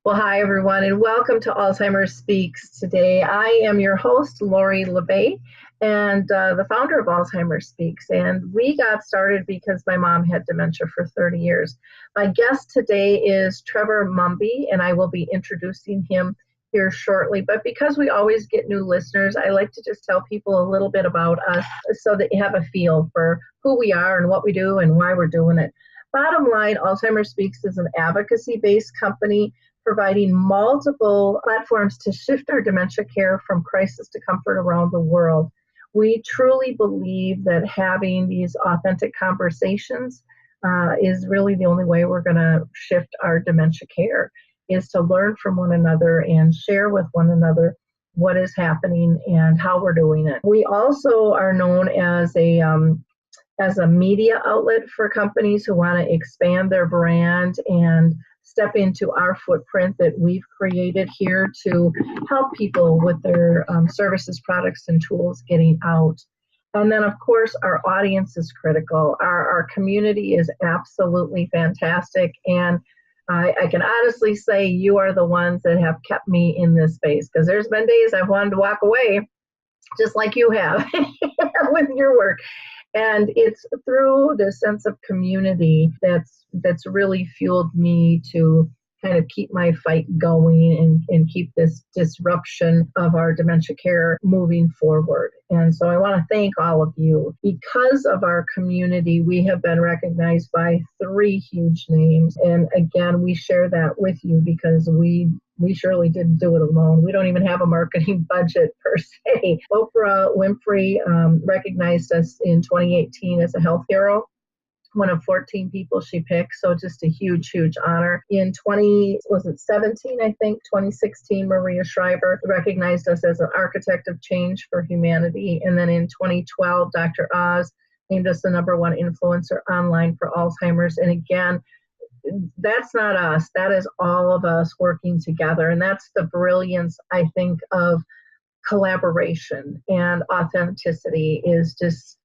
Well, hi, everyone, and welcome to Alzheimer Speaks. Today, I am your host, Lori LeBay, and the founder of Alzheimer Speaks. And we got started because my mom had dementia for 30 years. My guest today is Trevor Mumby, and I will be introducing him here shortly. But because we always get new listeners, I like to just tell people a little bit about us so that you have a feel for who we are and what we do and why we're doing it. Bottom line, Alzheimer Speaks is an advocacy-based company providing multiple platforms to shift our dementia care from crisis to comfort around the world. We truly believe that having these authentic conversations is really the only way we're going to shift our dementia care, is to learn from one another and share with one another what is happening and how we're doing it. We also are known as a media outlet for companies who want to expand their brand and step into our footprint that we've created here to help people with their services, products, and tools getting out. And then, of course, our audience is critical. Our community is absolutely fantastic. And I can honestly say you are the ones that have kept me in this space, because there's been days I've wanted to walk away, just like you have with your work. And it's through this sense of community that's really fueled me to kind of keep my fight going and keep this disruption of our dementia care moving forward. And so I want to thank all of you. Because of our community, we have been recognized by 3 huge names. And again, we share that with you because we surely didn't do it alone. We don't even have a marketing budget per se. Oprah Winfrey recognized us in 2018 as a health hero, one of 14 people she picked. So just a huge, huge honor. In 2016, Maria Shriver recognized us as an architect of change for humanity. And then in 2012, Dr. Oz named us the #1 influencer online for Alzheimer's. And again, that's not us. That is all of us working together. And that's the brilliance, I think, of collaboration and authenticity, is just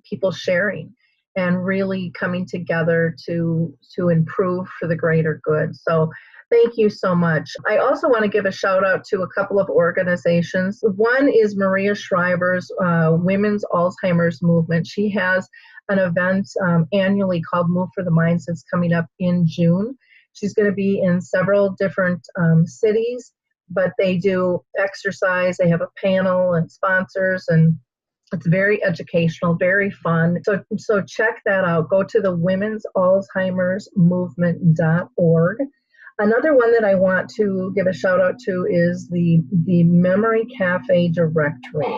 people sharing and really coming together to improve for the greater good. So thank you so much. I also want to give a shout out to a couple of organizations. One is Maria Shriver's Women's Alzheimer's Movement. She has an event annually called Move for the Minds that's coming up in June. She's going to be in several different cities, but they do exercise, they have a panel and sponsors, and it's very educational, very fun. So check that out. Go to the womensalzheimersmovement.org. Another one that I want to give a shout out to is the Memory Cafe Directory.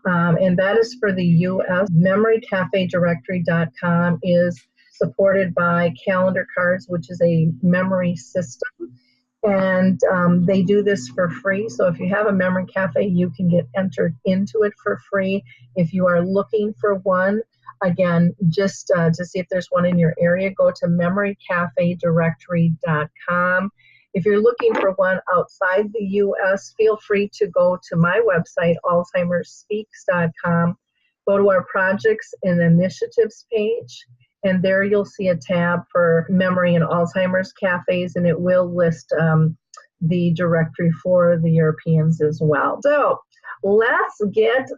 And that is for the U.S. MemoryCafeDirectory.com is supported by Calendar Cards, which is a memory system. And they do this for free. So if you have a memory cafe, you can get entered into it for free. If you are looking for one, again, just to see if there's one in your area, go to MemoryCafeDirectory.com. If you're looking for one outside the U.S., feel free to go to my website, AlzheimerSpeaks.com. Go to our projects and initiatives page, and there you'll see a tab for memory and Alzheimer's cafes, and it will list the directory for the Europeans as well. So let's get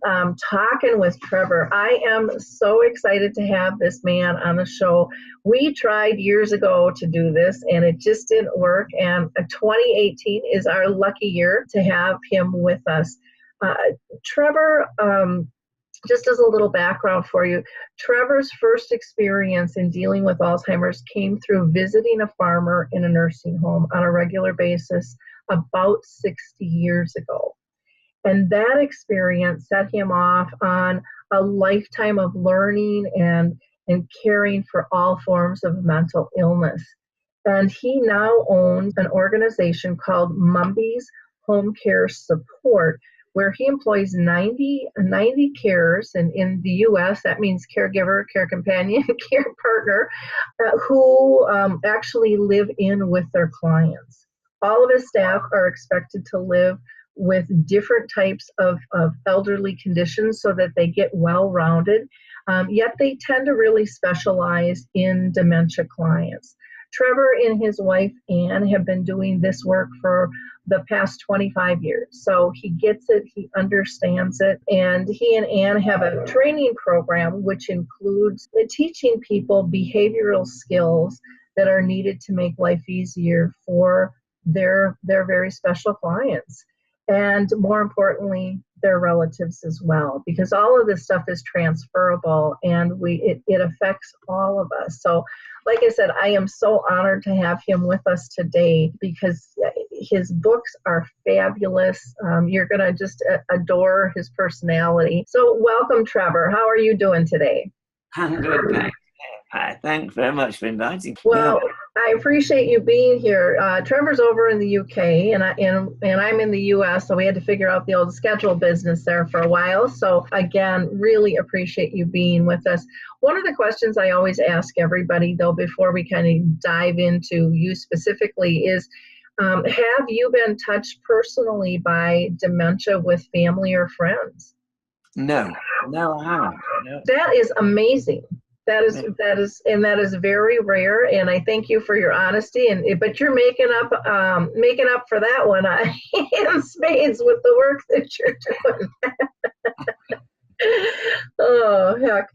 talking with Trevor. I am so excited to have this man on the show. We tried years ago to do this, and it just didn't work. And 2018 is our lucky year to have him with us. Trevor, just as a little background for you, Trevor's first experience in dealing with Alzheimer's came through visiting a farmer in a nursing home on a regular basis about 60 years ago. And that experience set him off on a lifetime of learning and caring for all forms of mental illness. And he now owns an organization called Mumby's Home Care Support, where he employs 90 carers, and in the U.S. that means caregiver, care companion, care partner, who actually live in with their clients. All of his staff are expected to live with different types of elderly conditions so that they get well-rounded, yet they tend to really specialize in dementia clients. Trevor and his wife, Ann, have been doing this work for the past 25 years. So he gets it, he understands it, and he and Ann have a training program which includes teaching people behavioral skills that are needed to make life easier for their very special clients. And more importantly, their relatives as well, because all of this stuff is transferable and it affects all of us. So like I said, I am so honored to have him with us today because his books are fabulous. You're going to just adore his personality. So welcome, Trevor. How are you doing today? I'm good, thanks. Hi, thanks very much for inviting me. Well, I appreciate you being here. Trevor's over in the UK, and I'm in the US, so we had to figure out the old schedule business there for a while. So again, really appreciate you being with us. One of the questions I always ask everybody, though, before we kind of dive into you specifically is, have you been touched personally by dementia with family or friends? No, I haven't. No. That is amazing. That is very rare, and I thank you for your honesty. But you're making up for that one in spades with the work that you're doing. Oh heck!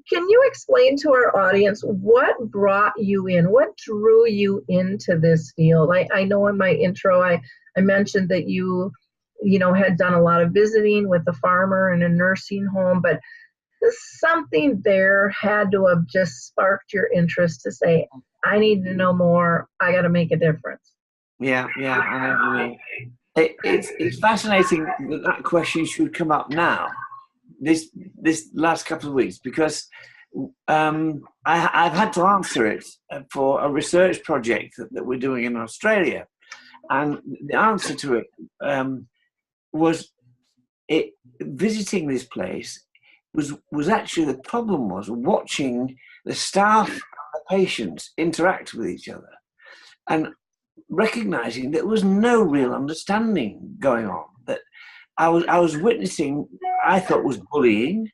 Can you explain to our audience what brought you in? What drew you into this field? I know in my intro I mentioned that you had done a lot of visiting with a farmer in a nursing home, but something there had to have just sparked your interest to say, I need to know more. I got to make a difference. Yeah, I know what you mean. It's fascinating that question should come up now, this last couple of weeks, because I've had to answer it for a research project that we're doing in Australia. And the answer to it was visiting this place was actually, the problem was watching the staff and the patients interact with each other and recognizing there was no real understanding going on, that I was witnessing, I thought was bullying,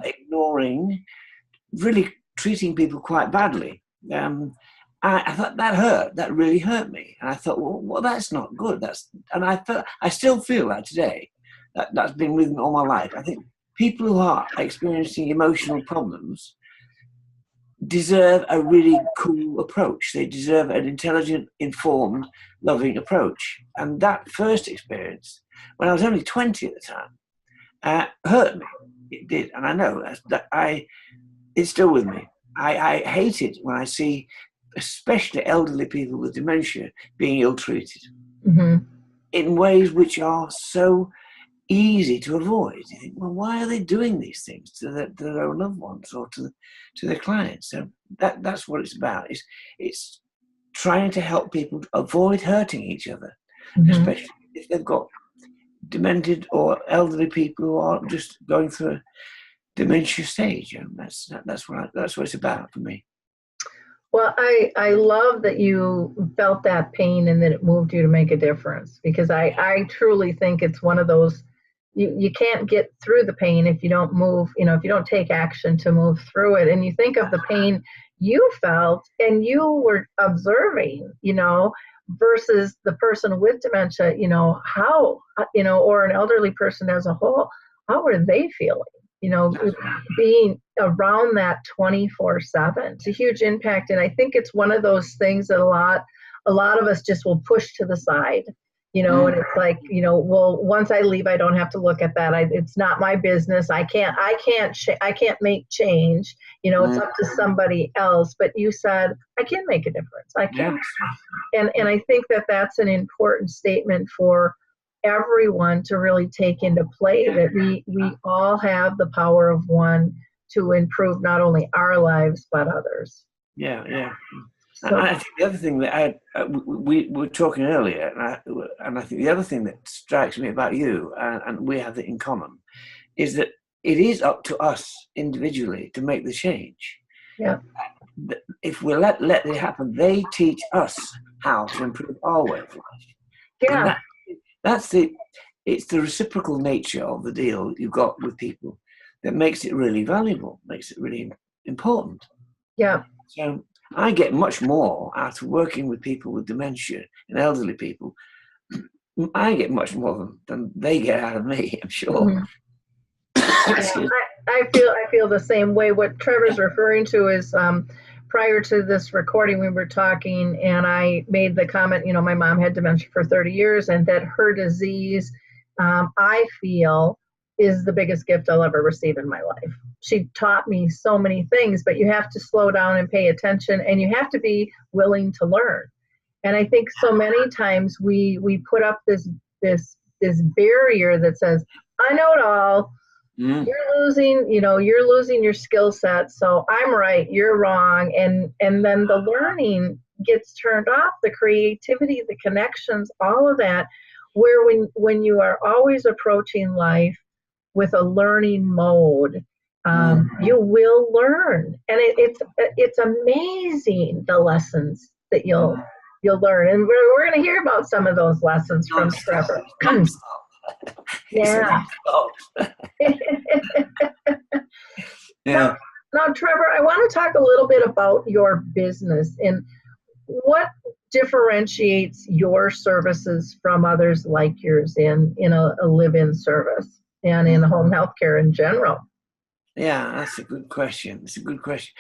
ignoring, really treating people quite badly. I thought that really hurt me. And I thought, well, that's not good. And I still feel that today. That's been with me all my life. I think people who are experiencing emotional problems deserve a really cool approach. They deserve an intelligent, informed, loving approach. And that first experience, when I was only 20 at the time, hurt me. It did. And I know it's still with me. I hate it when I see especially elderly people with dementia being ill-treated in ways which are so easy to avoid. You think, well, why are they doing these things to their own loved ones or to their clients? So that's what it's about. It's trying to help people avoid hurting each other, especially if they've got demented or elderly people who are just going through a dementia stage. And that's what it's about for me. Well, I love that you felt that pain and that it moved you to make a difference, because I truly think it's one of those, you can't get through the pain if you don't move, if you don't take action to move through it. And you think of the pain you felt and you were observing, versus the person with dementia, how, or an elderly person as a whole, how were they feeling? Being around that 24/7. It's a huge impact. And I think it's one of those things that a lot of us just will push to the side, and it's like, well, once I leave, I don't have to look at that. It's not my business. I can't make change. It's up to somebody else. But you said, I can make a difference. I can. And I think that's an important statement for everyone to really take into play, that we all have the power of one to improve not only our lives but others. Yeah. So, and I think the other thing that we were talking earlier, and I think the other thing that strikes me about you, and we have it in common, is that it is up to us individually to make the change. Yeah. If we let it happen, they teach us how to improve our way of life. Yeah. It's the reciprocal nature of the deal you've got with people that makes it really valuable, makes it really important. Yeah. So I get much more out of working with people with dementia and elderly people. I get much more than they get out of me, I'm sure. Mhm. Yeah, I feel the same way. What Trevor's referring to is prior to this recording, we were talking, and I made the comment. My mom had dementia for 30 years, and that her disease, I feel, is the biggest gift I'll ever receive in my life. She taught me so many things, but you have to slow down and pay attention, and you have to be willing to learn. And I think so many times we put up this barrier that says, I know it all. You're losing your skill set, so I'm right, you're wrong, and then the learning gets turned off, the creativity, the connections, all of that, where when you are always approaching life with a learning mode, you will learn, and it's amazing the lessons that you'll learn, and we're going to hear about some of those lessons from Trevor. Yeah. Yeah. Now, Trevor, I want to talk a little bit about your business and what differentiates your services from others like yours in a live-in service and in home healthcare in general. Yeah, that's a good question. It's a good question.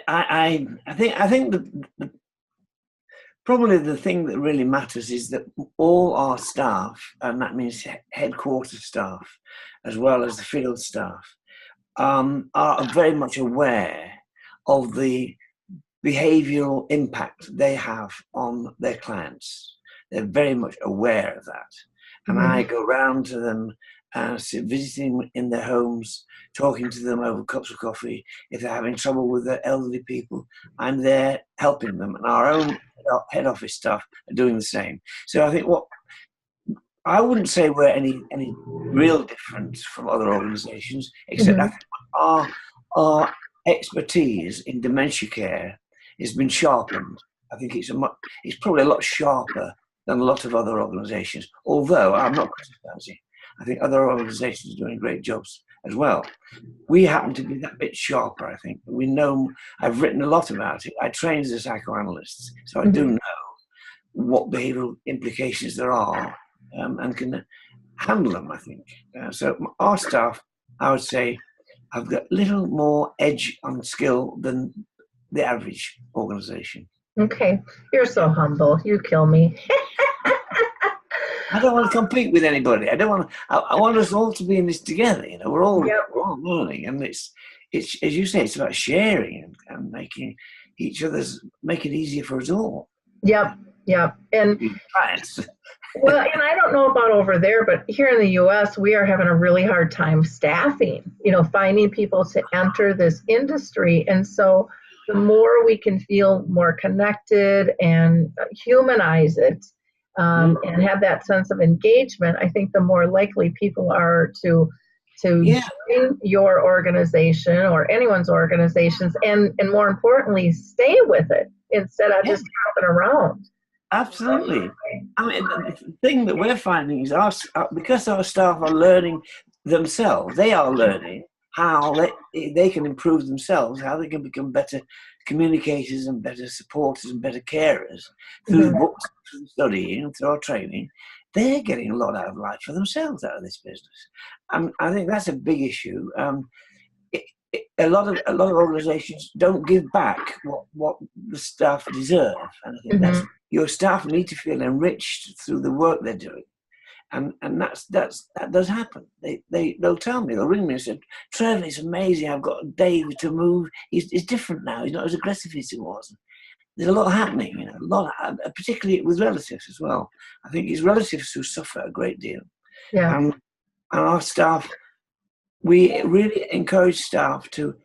I think the probably the thing that really matters is that all our staff, and that means headquarters staff as well as the field staff, are very much aware of the behavioural impact they have on their clients. They're very much aware of that. And I go round to them, visiting in their homes, talking to them over cups of coffee. If they're having trouble with their elderly people, I'm there helping them. And our own head office staff are doing the same. So I think I wouldn't say we're any real different from other organisations, except I think our expertise in dementia care has been sharpened. I think it's probably a lot sharper than a lot of other organisations, although I'm not criticising. I think other organisations are doing great jobs as well. We happen to be that bit sharper, I think. We know, I've written a lot about it. I trained as a psychoanalyst, so I do know what behavioural implications there are and can handle them, I think. So our staff, I would say, have got a little more edge on skill than the average organisation. Okay, you're so humble. You kill me. I don't want to compete with anybody. I want us all to be in this together. We're all learning, and it's as you say, it's about sharing and making make it easier for us all. Yep. And well, and I don't know about over there, but here in the U.S., we are having a really hard time staffing. Finding people to enter this industry, and so the more we can feel more connected and humanize it. And have that sense of engagement, I think the more likely people are to join your organization or anyone's organizations, and more importantly, stay with it instead of just hopping around. Absolutely. I mean, the thing that we're finding is because our staff are learning themselves, they are learning how they can improve themselves, how they can become better communicators and better supporters and better carers through the books, through studying, through our training. They're getting a lot out of life for themselves out of this business. I think that's a big issue. A lot of organisations don't give back what the staff deserve, and I think your staff need to feel enriched through the work they're doing. And that does happen. They'll tell me, they'll ring me and say, Trevor, it's amazing. I've got Dave to move. He's different now. He's not as aggressive as he was. There's a lot happening, particularly with relatives as well. I think it's relatives who suffer a great deal. Yeah. And our staff, we really encourage staff to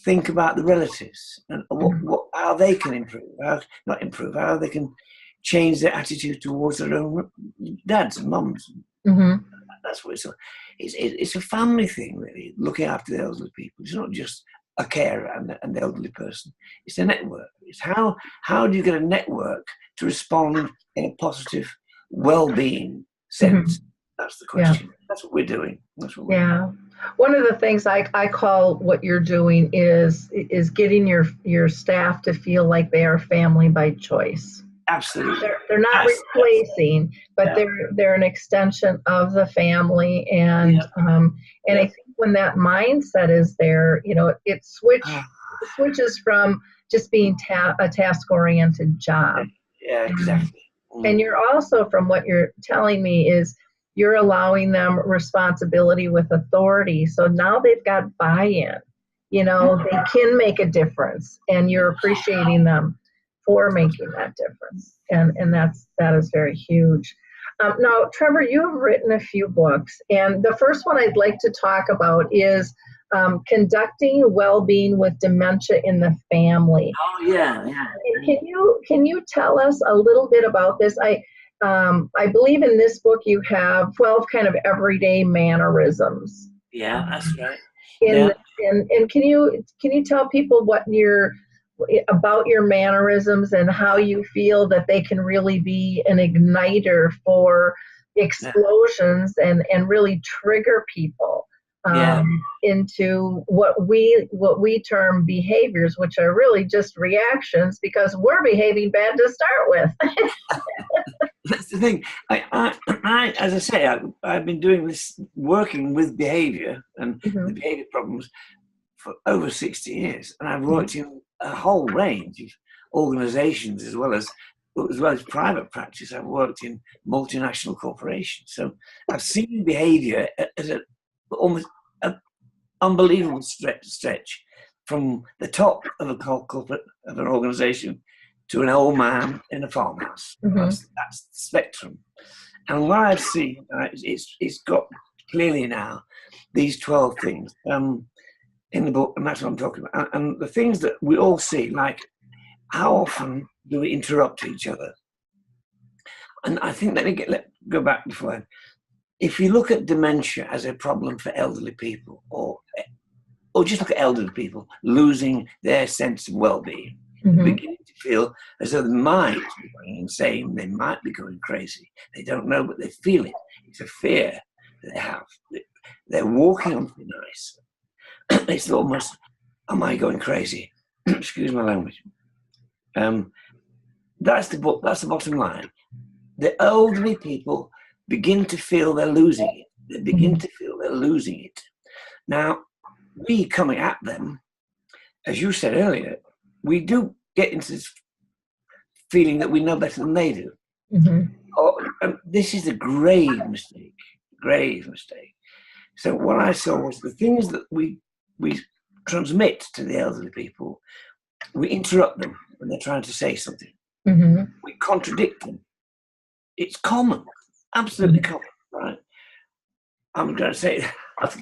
think about the relatives and how they can improve, how they can change their attitude towards their own dads and mums. That's what it's a family thing, really, looking after the elderly people. It's not just a carer and the elderly person. It's a network. It's how do you get a network to respond in a positive, well-being sense That's the question. That's what we're doing. That's what we're doing. One of the things I call what you're doing is getting your staff to feel like they are family by choice. Absolutely. They're not replacing, but they're an extension of the family, and I think when that mindset is there, it switches from just being a task-oriented job. Yeah, exactly. And you're also, from what you're telling me, is you're allowing them responsibility with authority. So now they've got buy-in. They can make a difference, and you're appreciating them for making that difference. And that is very huge. Now, Trevor, you have written a few books, and the first one I'd like to talk about is Conducting Well-Being with Dementia in the Family. Oh, yeah. Can you tell us a little bit about this? I believe in this book you have 12 kind of everyday mannerisms. Yeah, that's right. And can you tell people about your mannerisms and how you feel that they can really be an igniter for explosions and really trigger people into what we term behaviors, which are really just reactions because we're behaving bad to start with. That's the thing. I as I say, I've been doing this, working with behavior and the behavior problems for over 60 years, and I've worked in a whole range of organizations as well as private practice. I've worked in multinational corporations, so I've seen behavior as almost an unbelievable stretch from the top of a corporate of an organization to an old man in a farmhouse. That's the spectrum. And what I've seen, it's got clearly now these 12 things in the book, and that's what I'm talking about. And the things that we all see, like how often do we interrupt each other? And I think, let go back before. If you look at dementia as a problem for elderly people, or just look at elderly people losing their sense of well-being, beginning to feel as though they might be going insane, they might be going crazy. They don't know, but they feel it. It's a fear that they have. They're walking on thin ice. It's almost, am I going crazy? Excuse my language. That's the book. That's the bottom line. The elderly people begin to feel they're losing it. They begin to feel they're losing it. Now, we coming at them, as you said earlier, we do get into this feeling that we know better than they do. This is a grave mistake. So what I saw was the things that we transmit to the elderly people, we interrupt them when they're trying to say something. We contradict them. It's common, absolutely common, right? I'm going to say, let's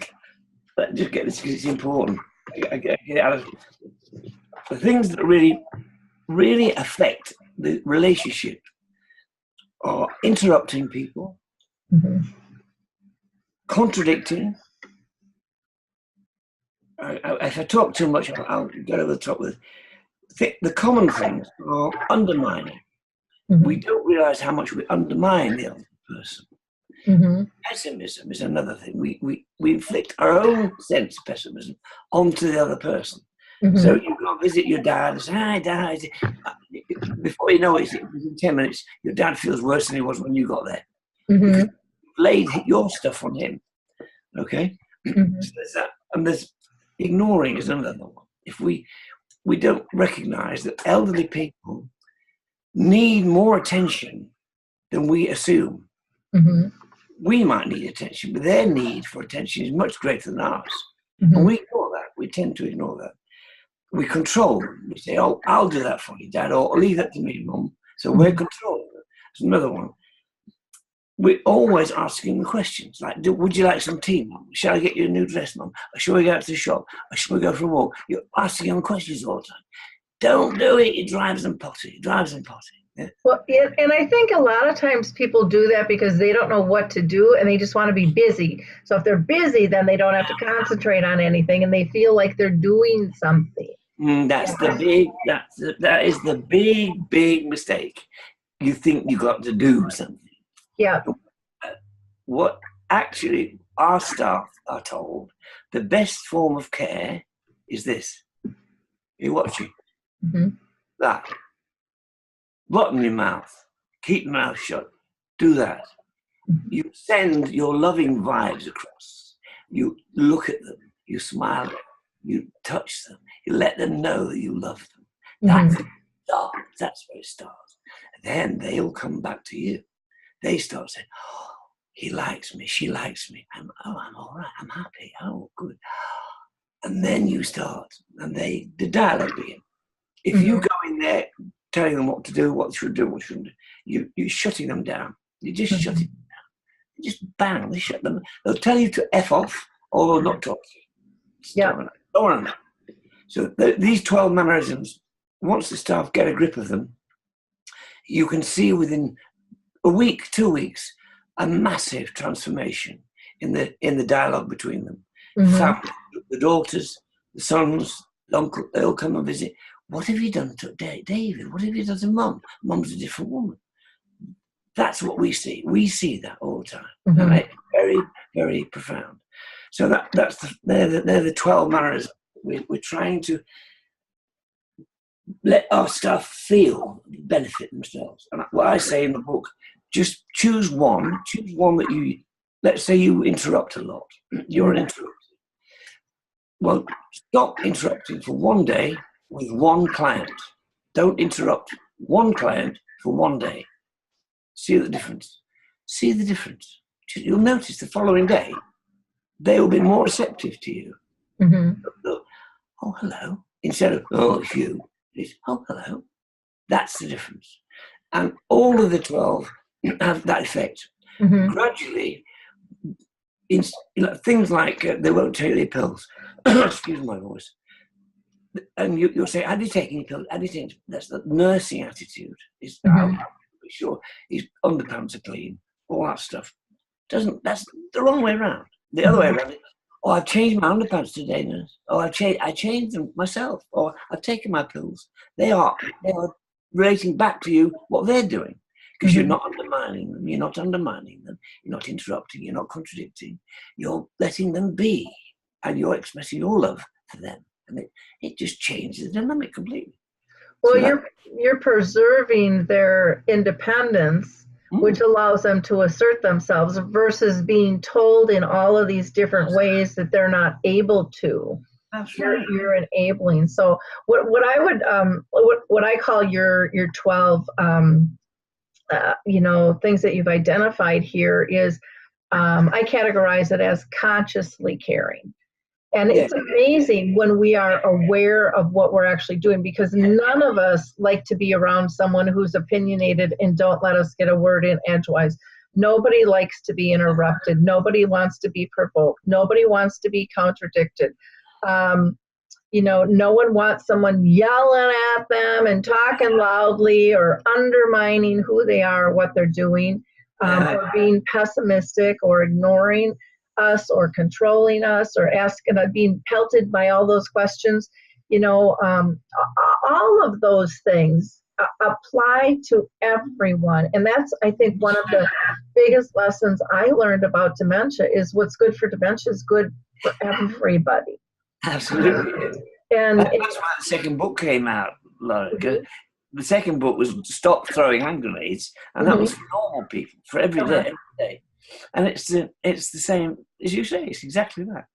just get this because it's important. I get it out of the things that really affect the relationship are interrupting people, contradicting. If I talk too much, I'll get over the top with it. The common things are undermining. We don't realize how much we undermine the other person. Pessimism is another thing. We inflict our own sense of pessimism onto the other person. So you go visit your dad and say, "Hi, Dad." Before you know it, within 10 minutes, your dad feels worse than he was when you got there. Because you laid your stuff on him. Okay? So there's that. And there's ignoring is another one. If we don't recognize that elderly people need more attention than we assume. We might need attention, but their need for attention is much greater than ours. And we ignore that. We tend to ignore that. We control them. We say, "Oh, I'll do that for you, Dad," or "Leave that to me, Mum." So we're controlling them. There's another one. We're always asking the questions like, "Would you like some tea, Mum? Shall I get you a new dress, Mum? Or shall we go out to the shop? Or shall we go for a walk?" You're asking them questions all the time. Don't do it. It drives them potty. Yeah. Well, and I think a lot of times people do that because they don't know what to do and they just want to be busy. So if they're busy, then they don't have to concentrate on anything and they feel like they're doing something. That is the big mistake. You think you got to do something. Yeah. what actually our staff are told, the best form of care is this. You're watching. Mm-hmm. That. Bottom your mouth. Keep your mouth shut. Do that. You send your loving vibes across. You look at them. You smile at them. You touch them. You let them know that you love them. That's Mm-hmm. That's where it starts. And then they'll come back to you. They start saying, oh, he likes me. She likes me. I'm all right. I'm happy. Oh, good. And then you start, and the dialogue begins. If you go in there telling them what to do, what they should do, what they shouldn't do, you're shutting them down. You're just shutting them down. Just bang, they shut them. They'll tell you to F off, or they'll not talk to you. Yeah. Don't want to know. So these 12 mannerisms, once the staff get a grip of them, you can see within a week, 2 weeks, a massive transformation in the dialogue between them. Family, the daughters, the sons, the uncle, they'll come and visit. What have you done to David? What have you done to Mum? Mum's a different woman. That's what we see. We see that all the time. And it's very, very profound. So they're the 12 manners. We're trying to let our staff feel, benefit themselves. And what I say in the book, just choose one that you, let's say you interrupt a lot. You're an interrupter. Well, stop interrupting for one day with one client. Don't interrupt one client for one day. See the difference. See the difference. You'll notice the following day, they will be more receptive to you. Oh, hello. Instead of, oh, it's you. It's, oh, hello. That's the difference. And all of the 12 have that effect. Gradually, things like they won't take their pills. Excuse my voice. And you'll say, have you taken your pills? Have you taken? That's the nursing attitude. Is I'm sure his underpants are clean. All that stuff. That's the wrong way around. The other way around is, oh, I've changed my underpants today, nurse. Oh, I changed them myself. Or I've taken my pills. They are relating back to you what they're doing. Because you're not undermining them. You're not undermining them. You're not interrupting. You're not contradicting. You're letting them be. And you're expressing your love for them. And it just changes the dynamic completely. Well, so you're preserving their independence, which allows them to assert themselves versus being told in all of these different ways that they're not able to. That's right. You're enabling. So what I would what I call your 12 things that you've identified here is I categorize it as consciously caring. And it's amazing when we are aware of what we're actually doing, because none of us like to be around someone who's opinionated and don't let us get a word in edgewise. Nobody likes to be interrupted. Nobody wants to be provoked. Nobody wants to be contradicted. No one wants someone yelling at them and talking loudly or undermining who they are or what they're doing, or being pessimistic or ignoring us or controlling us or being pelted by all those questions. All of those things apply to everyone. And that's, I think, one of the biggest lessons I learned about dementia is what's good for dementia is good for everybody. Absolutely. And that's why the second book came out, Laura. The second book was Stop Throwing Hand Grenades, and that was for normal people, for every day. And it's the same as you say. It's exactly that.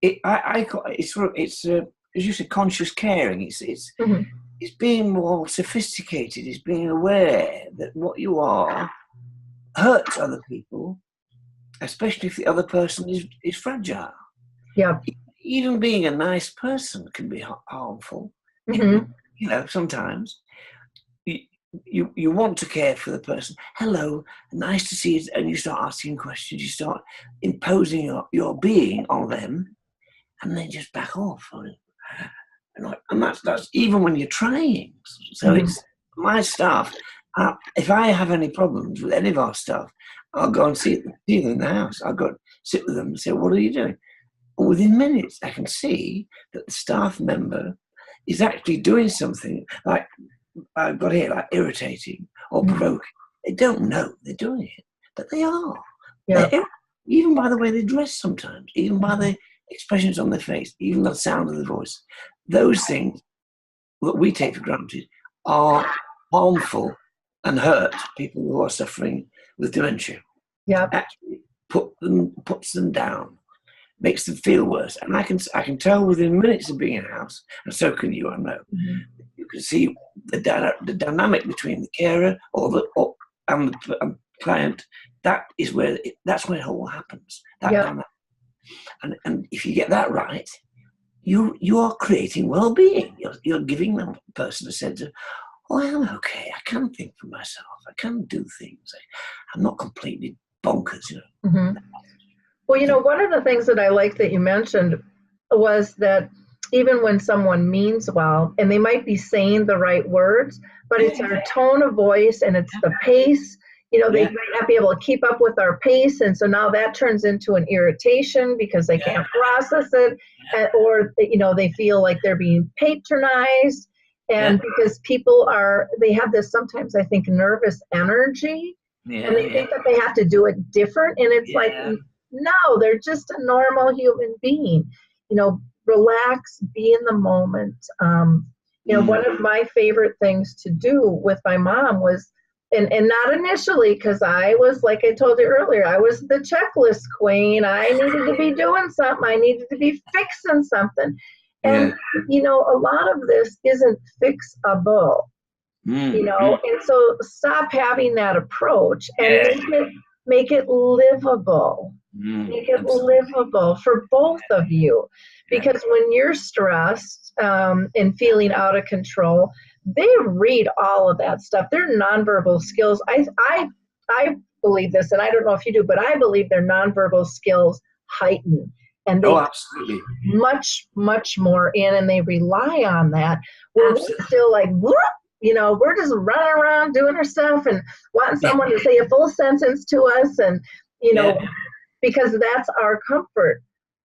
It's as you say, conscious caring. It's being more sophisticated. It's being aware that what you are hurts other people, especially if the other person is fragile. Yeah. Even being a nice person can be harmful. Sometimes. You want to care for the person. Hello, nice to see you. And you start asking questions. You start imposing your being on them, and then just back off. And that's even when you're trying. So it's my staff. If I have any problems with any of our staff, I'll go and see them in the house. I'll go sit with them and say, "What are you doing?" And within minutes, I can see that the staff member is actually doing something like I've got here, like irritating or provoking. They don't know they're doing it, but they are. Yeah. Even by the way they dress sometimes, even by the expressions on their face, even the sound of the voice. Those things that we take for granted are harmful and hurt people who are suffering with dementia. Yeah. Actually puts them down, makes them feel worse. And I can tell within minutes of being in a house, and so can you, I know. You can see the dynamic between the carer and the client. That's where it all happens. Dynamic. And if you get that right, you are creating well-being. You're giving the person a sense of, oh, I'm okay. I can think for myself. I can do things. I'm not completely bonkers, you know. Well, one of the things that I like that you mentioned was that even when someone means well, and they might be saying the right words, but it's our tone of voice and it's the pace. They might not be able to keep up with our pace, and so now that turns into an irritation because they can't process it, or they feel like they're being patronized, and because they have this sometimes, I think, nervous energy, and they think that they have to do it different, and it's like, no, they're just a normal human being. Relax, be in the moment. One of my favorite things to do with my mom was, and not initially, because I was, like I told you earlier, I was the checklist queen. I needed to be doing something. I needed to be fixing something. And, a lot of this isn't fixable, and so stop having that approach and make it livable. Make it livable for both of you. Because when you're stressed and feeling out of control, they read all of that stuff. Their nonverbal skills, I believe this, and I don't know if you do, but I believe their nonverbal skills heighten. And they absolutely. much, much more in, and they rely on that. We're still like, whoop, we're just running around doing our stuff and wanting someone to say a full sentence to us, and, because that's our comfort.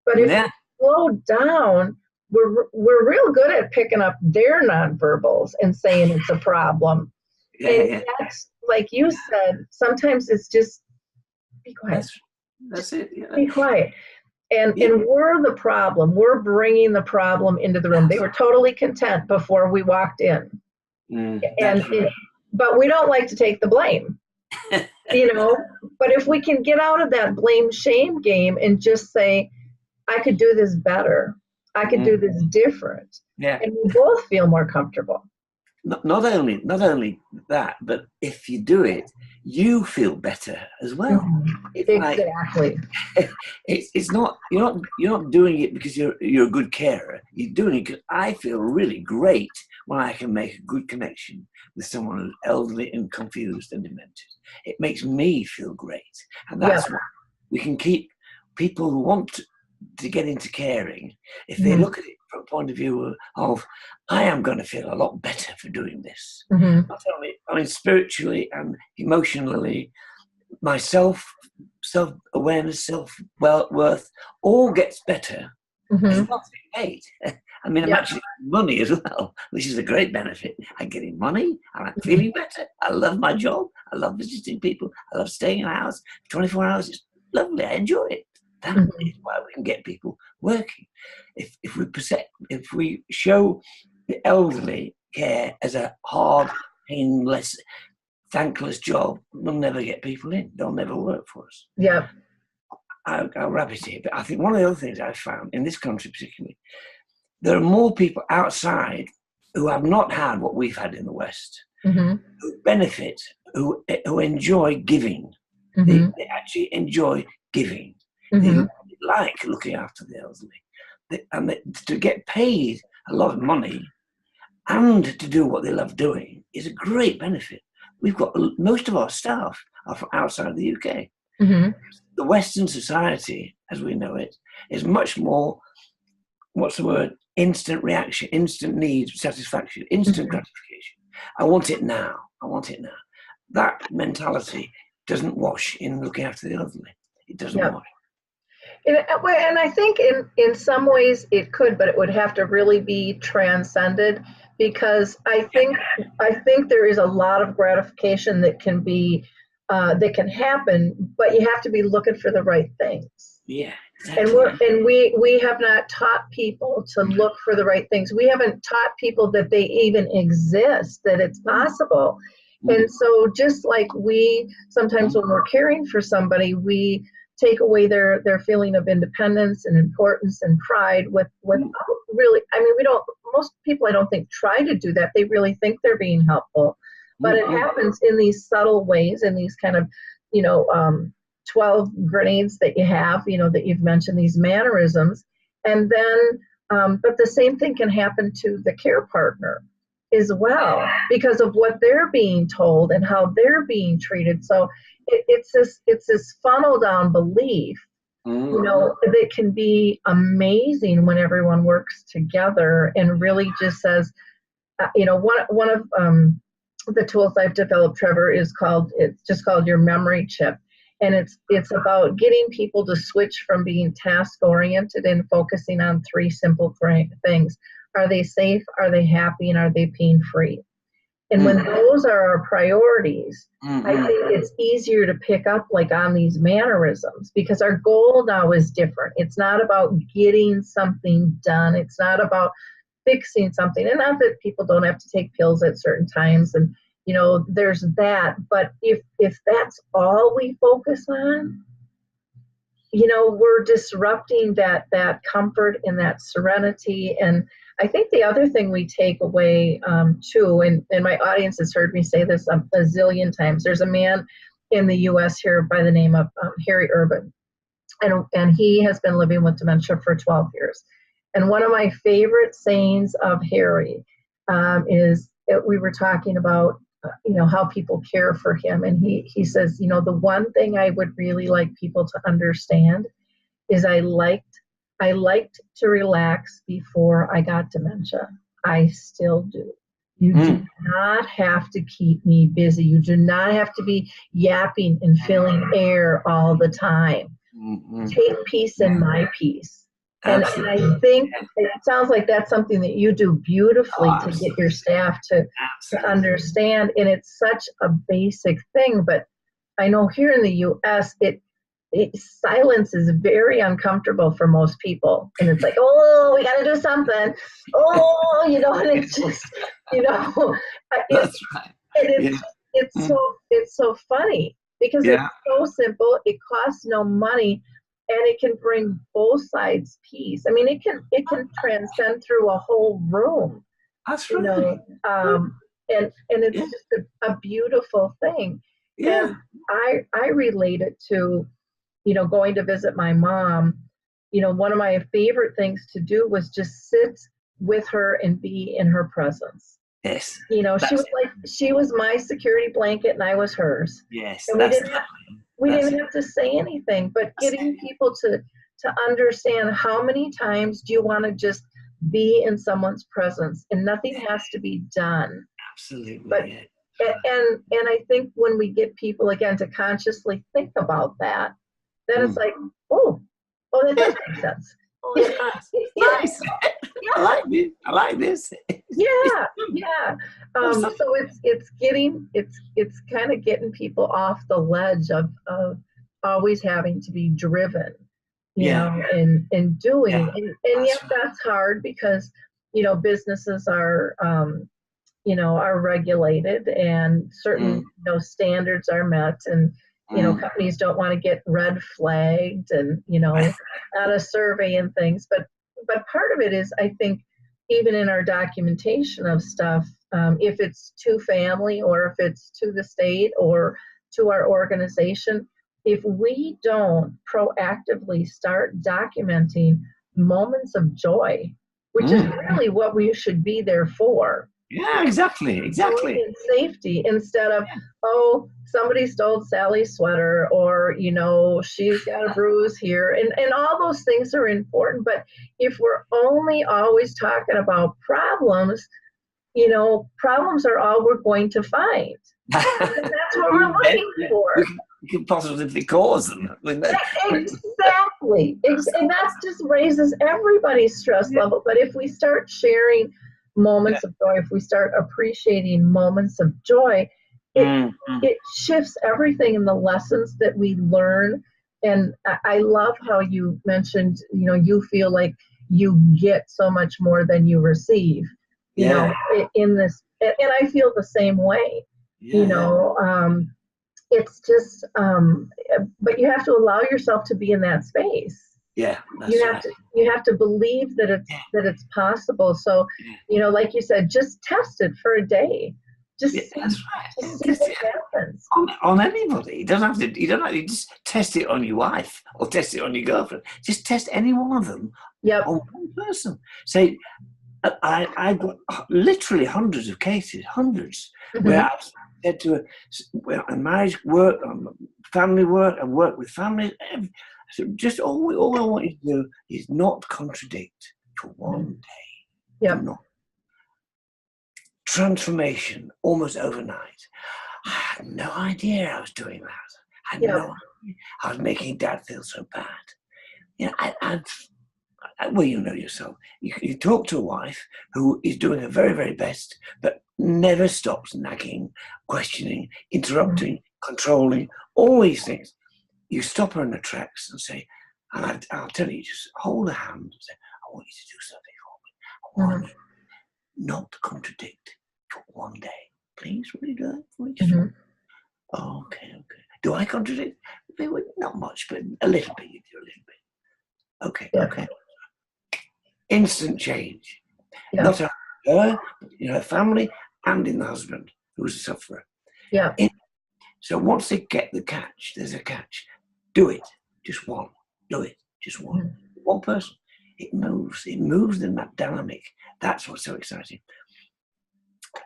But if we slow down, we're real good at picking up their nonverbals and saying it's a problem. And that's, like you said, sometimes it's just be quiet. That's it. Be quiet. And we're the problem. We're bringing the problem into the room. They were totally content before we walked in. But we don't like to take the blame. But if we can get out of that blame shame game and just say, I could do this better. I could do this different. And we both feel more comfortable. Not only that, but if you do it, you feel better as well. Exactly. It's not you're not doing it because you're a good carer. You're doing it because I feel really great when I can make a good connection with someone who's elderly and confused and demented. It makes me feel great, and that's what we can keep people who want to get into caring. If they look at it from a point of view of, I am going to feel a lot better for doing this. Not only, spiritually and emotionally, my self-awareness, self-worth all gets better as well as being paid. I'm actually getting money as well, which is a great benefit. I'm getting money and I'm feeling better. I love my job. I love visiting people. I love staying in a house 24 hours. It's lovely. I enjoy it. That is why we can get people working. If we show the elderly care as a hard, painless, thankless job, we'll never get people in. They'll never work for us. Yeah. I'll wrap it here. But I think one of the other things I've found in this country particularly, there are more people outside who have not had what we've had in the West, who benefit, who enjoy giving. They actually enjoy giving. They like looking after the elderly. To get paid a lot of money and to do what they love doing is a great benefit. We've got most of our staff are from outside the UK. The Western society, as we know it, is much more, instant reaction, instant need, satisfaction, instant gratification. I want it now. That mentality doesn't wash in looking after the elderly. It doesn't wash. And I think in some ways it could, but it would have to really be transcended, because I think there is a lot of gratification that can be that can happen, but you have to be looking for the right things. Yeah, exactly. And we have not taught people to look for the right things. We haven't taught people that they even exist, that it's possible. And so just like we sometimes when we're caring for somebody, we take away their feeling of independence and importance and pride without really, I mean, most people I don't think try to do that. They really think they're being helpful. But it happens in these subtle ways, in these kind of, 12 grenades that you have, that you've mentioned, these mannerisms. And then, but the same thing can happen to the care partner as well, because of what they're being told and how they're being treated. So it's this funnel down belief, that can be amazing when everyone works together and really just says, one of the tools I've developed, Trevor, it's just called your memory chip. And it's about getting people to switch from being task oriented and focusing on 3 simple things. Are they safe? Are they happy? And are they pain free? And when those are our priorities, I think it's easier to pick up like on these mannerisms, because our goal now is different. It's not about getting something done. It's not about fixing something. And not that people don't have to take pills at certain times, and there's that. But if that's all we focus on, we're disrupting that comfort and that serenity. And I think the other thing we take away too, and my audience has heard me say this a zillion times. There's a man in the U.S. here by the name of Harry Urban, and he has been living with dementia for 12 years. And one of my favorite sayings of Harry is, we were talking about, how people care for him. And he says, the one thing I would really like people to understand is I liked to relax before I got dementia. I still do. You do not have to keep me busy. You do not have to be yapping and filling air all the time. Take peace in my peace. And I think it sounds like that's something that you do beautifully to get your staff to understand. And it's such a basic thing. But I know here in the U.S., silence is very uncomfortable for most people. And it's like, oh, we got to do something. Oh, and it's just, That's right. And it's so funny because it's so simple. It costs no money. And it can bring both sides peace. I mean, it can transcend through a whole room. That's right. And it's just a beautiful thing. Yeah. And I relate it to, going to visit my mom. One of my favorite things to do was just sit with her and be in her presence. Yes. She was my security blanket and I was hers. Yes. And we didn't have to say anything, but getting people to understand how many times do you want to just be in someone's presence, and nothing has to be done. Absolutely. But and I think when we get people again to consciously think about that, then it's like, oh, that does make sense. Nice. I like this. Yeah. So it's kind of getting people off the ledge of always having to be driven, and doing. Yeah. And yet that's hard because, businesses are, are regulated and certain, standards are met, and companies don't want to get red flagged and, out of survey and things. But part of it is, I think, even in our documentation of stuff, if it's to family or if it's to the state or to our organization, if we don't proactively start documenting moments of joy, which is really what we should be there for. Yeah, exactly. In safety, instead of, oh, somebody stole Sally's sweater, or, she's got a bruise here. And all those things are important. But if we're only always talking about problems, problems are all we're going to find. And that's what we're looking for. You can positively cause them. Exactly. And that just raises everybody's stress level. But if we start sharing moments of joy, if we start appreciating moments of joy, it shifts everything in the lessons that we learn. And I love how you mentioned, you feel like you get so much more than you receive, in this. And I feel the same way, it's just, but you have to allow yourself to be in that space. Yeah, you have to believe that it's possible. So, like you said, just test it for a day. Just see what happens. On anybody. You don't have to just test it on your wife or test it on your girlfriend. Just test any one of them on one person. Say, I've got literally hundreds of cases, where I've said to her, on marriage work, on family work, and work with families. So just all I want you to do is not contradict for one day. Yeah. Transformation almost overnight. I had no idea I was doing that. I had no idea I was making Dad feel so bad. Well, you know yourself. You talk to a wife who is doing her very, very best, but never stops nagging, questioning, interrupting, controlling, all these things. You stop her in her tracks and say, and I'll tell you, just hold her hand and say, I want you to do something for me. I want you not to contradict for one day. Please, will you do that for me? Oh, okay. Do I contradict? Not much, but a little bit. You do a little bit. Okay. Instant change. Not her, but her family, and in the husband who's a sufferer. Yeah. So once they get the catch, there's a catch. Do it. Just one. Do it. Just one. One person. It moves in that dynamic. That's what's so exciting.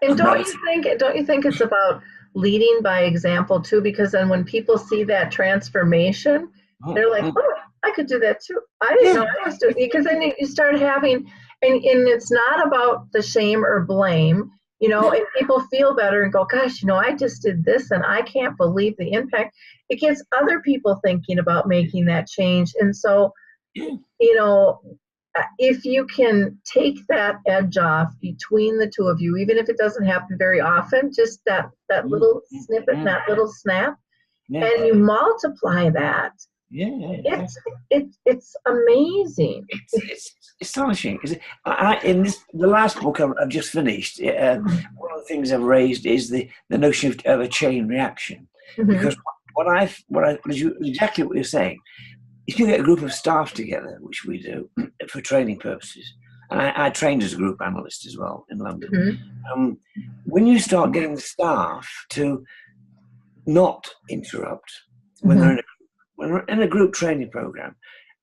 And don't you think it's about leading by example too? Because then when people see that transformation, they're like, oh, I could do that too. I didn't know I was doing it. Because then you start having, and it's not about the shame or blame, and people feel better and go, gosh, I just did this and I can't believe the impact. It gets other people thinking about making that change. And so, if you can take that edge off between the two of you, even if it doesn't happen very often, just that little snippet, that little snap, and you multiply that, it's amazing. It's astonishing. In the last book I've just finished, one of the things I've raised is the notion of a chain reaction. Because exactly what you're saying. If you get a group of staff together, which we do for training purposes, and I trained as a group analyst as well in London, when you start getting the staff to not interrupt when they're in a group training program,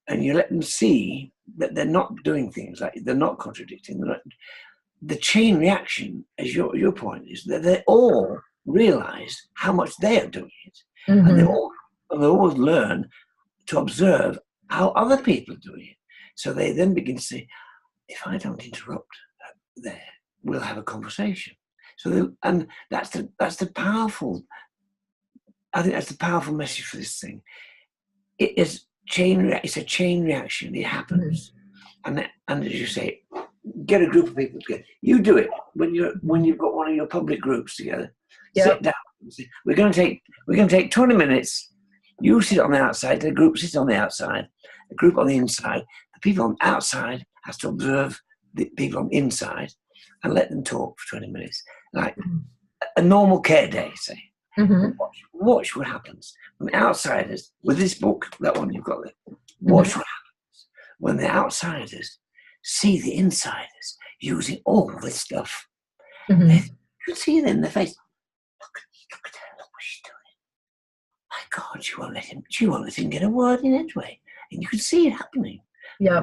and you let them see that they're not doing things, like they're not contradicting, the chain reaction, as your point is, that they all realize how much they are doing it, and they all learn to observe how other people are doing it. So they then begin to say, if I don't interrupt there, we'll have a conversation. And that's the powerful, I think that's the powerful message for this thing. It's a chain reaction. It happens. And as you say, get a group of people together. You do it when you've got one of your public groups together. Sit down and say, we're going to take 20 minutes. You sit on the outside, the group sits on the outside, the group on the inside. The people on the outside has to observe the people on the inside and let them talk for 20 minutes. Like a normal care day, say. Watch what happens. When the outsiders, with this book, that one you've got there, watch what happens when the outsiders see the insiders using all this stuff. You can see it in their face. Look at her, look what she's doing. My God, she won't let him get a word in anyway. And you can see it happening. Yeah.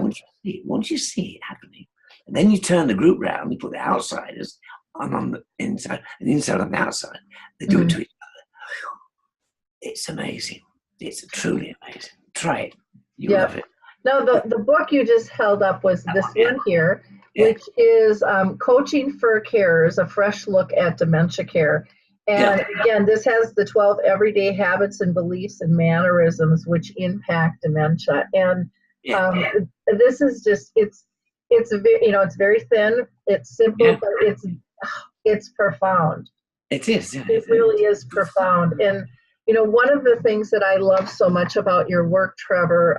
Once you see it happening, and then you turn the group round, you put the outsiders on the inside and the inside on the outside. They do it to each other. It's amazing. It's truly amazing. Try it. You love it. No, the book you just held up was this one here, which is Coaching for Carers, a fresh look at dementia care. And again, this has the 12 everyday habits and beliefs and mannerisms which impact dementia. And this is just, it's very, it's very thin, it's simple, but it's profound. It is. Yeah, It really is profound. And one of the things that I love so much about your work, Trevor,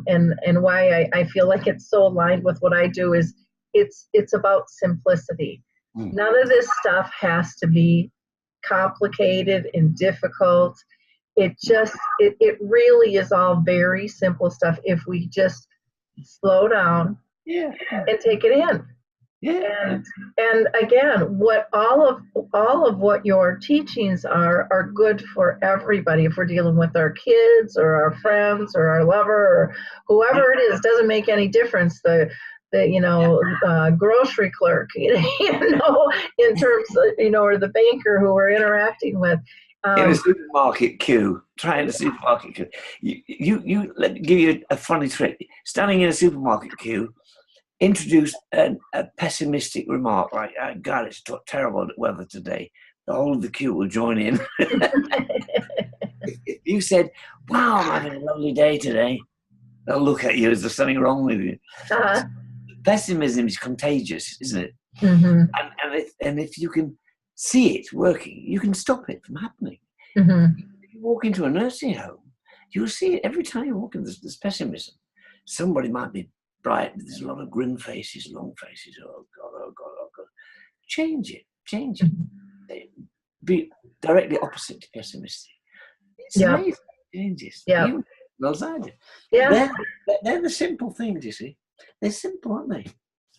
and why I feel like it's so aligned with what I do is it's about simplicity. None of this stuff has to be complicated and difficult. It really is all very simple stuff if we just slow down and take it in. And again, what all of what your teachings are good for everybody. If we're dealing with our kids or our friends or our lover or whoever it is, doesn't make any difference. The grocery clerk, in terms of, or the banker who we're interacting with. In a supermarket queue, trying a supermarket queue. Let me give you a funny trick. Standing in a supermarket queue, introduce a pessimistic remark like, God, it's terrible weather today. The whole of the queue will join in. If you said, wow, I'm having a lovely day today, they'll look at you as there's something wrong with you. Uh-huh. Pessimism is contagious, isn't it? Mm-hmm. And if you can see it working, you can stop it from happening. Mm-hmm. If you walk into a nursing home, you'll see it every time you walk in. There's pessimism. Somebody might be bright, but there's a lot of grim faces, long faces. Oh God, oh God, oh God. Change it. Be directly opposite to pessimistic. It's amazing. Changes. Yeah. Well, I do. Yeah. They're the simple things, you see. They're simple, aren't they?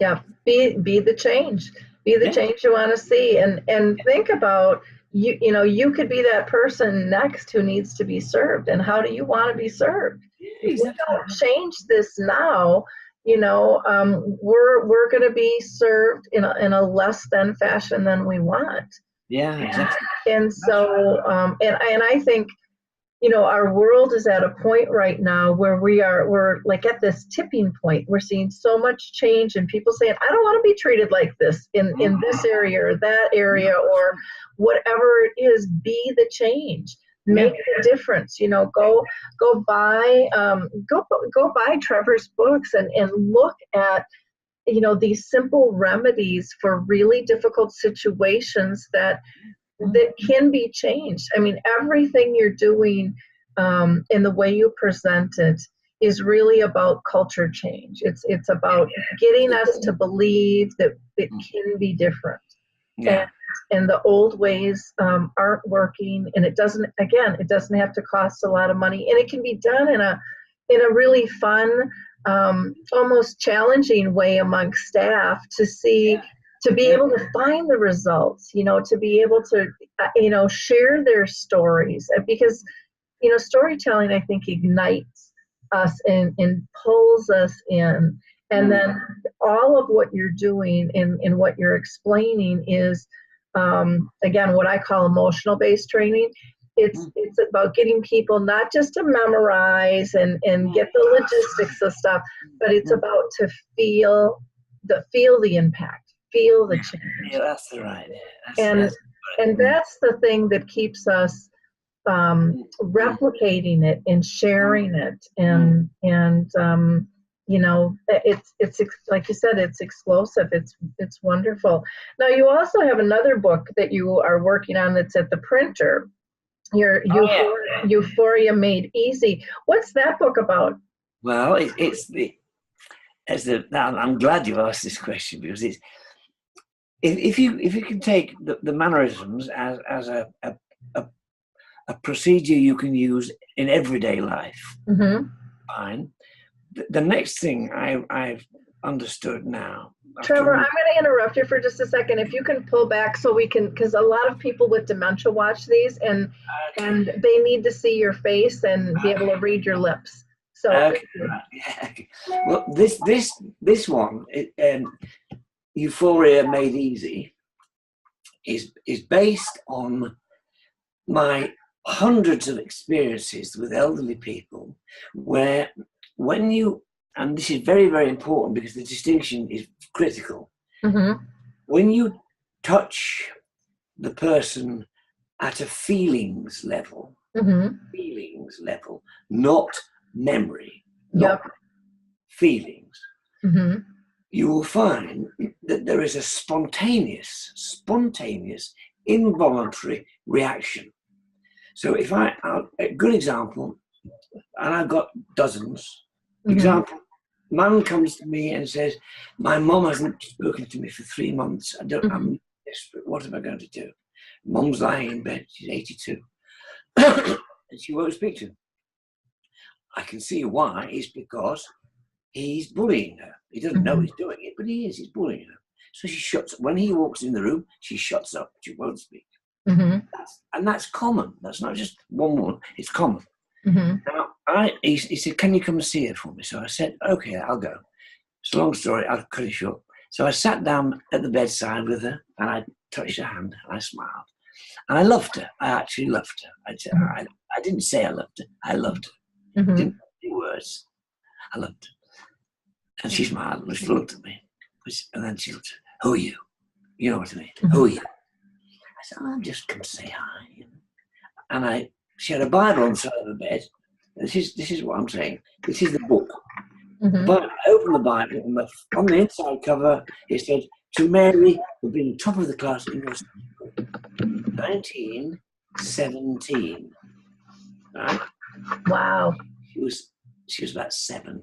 Yeah. Be the change. Be the change you want to see. And think about you could be that person next who needs to be served. And how do you want to be served? If we don't change this now, we're going to be served in a less than fashion than we want. Yeah, exactly. And so, and I think, our world is at a point right now where we're like at this tipping point. We're seeing so much change and people saying, I don't want to be treated like this in this area or that area or whatever it is. Be the change. Make the difference. Go buy Trevor's books and look at these simple remedies for really difficult situations that can be changed. I mean, everything you're doing in the way you present it is really about culture change. It's about getting us to believe that it can be different. Yeah. And the old ways aren't working, and it doesn't have to cost a lot of money, and it can be done in a really fun, almost challenging way among staff to be able to find the results, to be able to share their stories, because storytelling, I think, ignites us and pulls us in. And then all of what you're doing and what you're explaining is, again, what I call emotional-based training. It's about getting people not just to memorize and get the logistics of stuff, but it's about to feel the impact, feel the change. Yeah, that's right. And that's the thing that keeps us replicating it and sharing it, and it's like you said, it's explosive. It's wonderful. Now you also have another book that you are working on that's at the printer. Your Euphoria Made Easy. What's that book about? Well, I'm glad you asked this question, because it's if you can take the mannerisms as a procedure you can use in everyday life, fine. The next thing I've understood now. Trevor, I'm going to interrupt you for just a second. If you can pull back so we can, because a lot of people with dementia watch these, and they need to see your face and be able to read your lips. So, well, this one, Euphoria Made Easy, is based on my hundreds of experiences with elderly people, where when you, and this is very, very important because the distinction is critical, when you touch the person at a feelings level, not memory, not feelings, you will find that there is a spontaneous involuntary reaction. So if a good example, and I've got dozens. Example, man comes to me and says, my mum hasn't spoken to me for 3 months. I'm desperate. What am I going to do? Mum's lying in bed. She's 82. And she won't speak to him. I can see why. It's because he's bullying her. He doesn't know he's doing it, but he is. He's bullying her. So she shuts up. When he walks in the room, she shuts up. She won't speak. And that's common. That's not just one woman. It's common. Now, he said, can you come and see her for me? So I said, okay, I'll go. It's a long story. I'll cut it short. So I sat down at the bedside with her, and I touched her hand, and I smiled. And I loved her. I actually loved her. I didn't say I loved her. I loved her. Didn't say words. I loved her. And she smiled, and she looked at me. And then she looked, who are you? You know what I mean? Who are you? I said, I'm just come to say hi. And she had a Bible on the side of the bed. This is what I'm saying. This is the book. But I opened the Bible, and on the inside cover, it said, to Mary, who'd been top of the class in 1917. Right? Wow. She was about 7.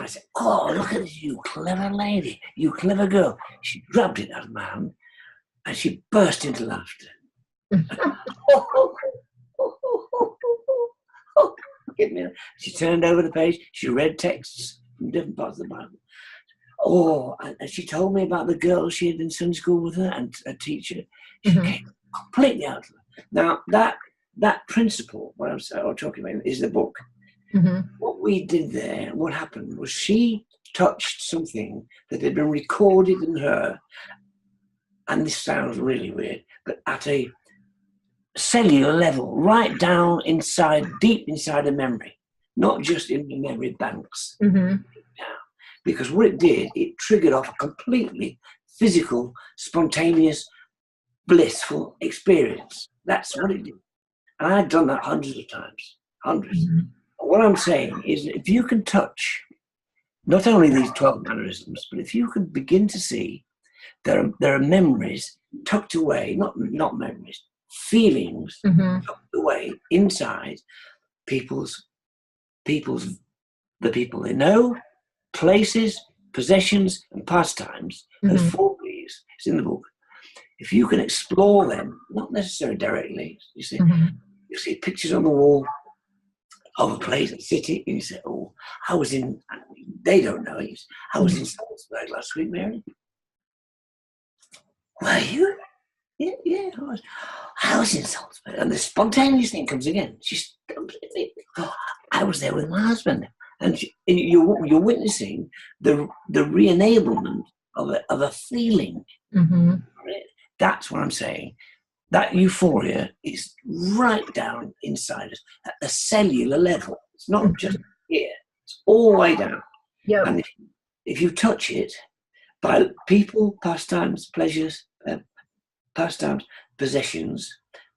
I said, oh, look at this, you clever lady, you clever girl. She grabbed it out of my hand, and she burst into laughter. She turned over the page. She read texts from different parts of the Bible. Oh, and she told me about the girl she had in Sunday school with her and a teacher. She came completely out of it. Now, that principle, what I'm talking about, is the book. What we did there, what happened was she touched something that had been recorded in her, and this sounds really weird, but at a cellular level, right down inside, deep inside a memory, not just in the memory banks. Because what it did, it triggered off a completely physical, spontaneous, blissful experience. That's what it did. And I've done that hundreds of times, hundreds. What I'm saying is, if you can touch not only these 12 mannerisms, but if you can begin to see there are memories tucked away, not memories, feelings tucked away inside the people they know, places, possessions, and pastimes. Those 4 P's, it's in the book. If you can explore them, not necessarily directly, you see pictures on the wall of a place, a city, and you say, oh, they don't know it. I was in Salzburg last week, Mary. Were you? Yeah, I was in Salzburg. And the spontaneous thing comes again. I was there with my husband. And you're witnessing the re-enablement of a feeling. That's what I'm saying. That euphoria is right down inside us at the cellular level. It's not just here. It's all the way down. And if you touch it by people, pastimes, pleasures, pastimes, possessions,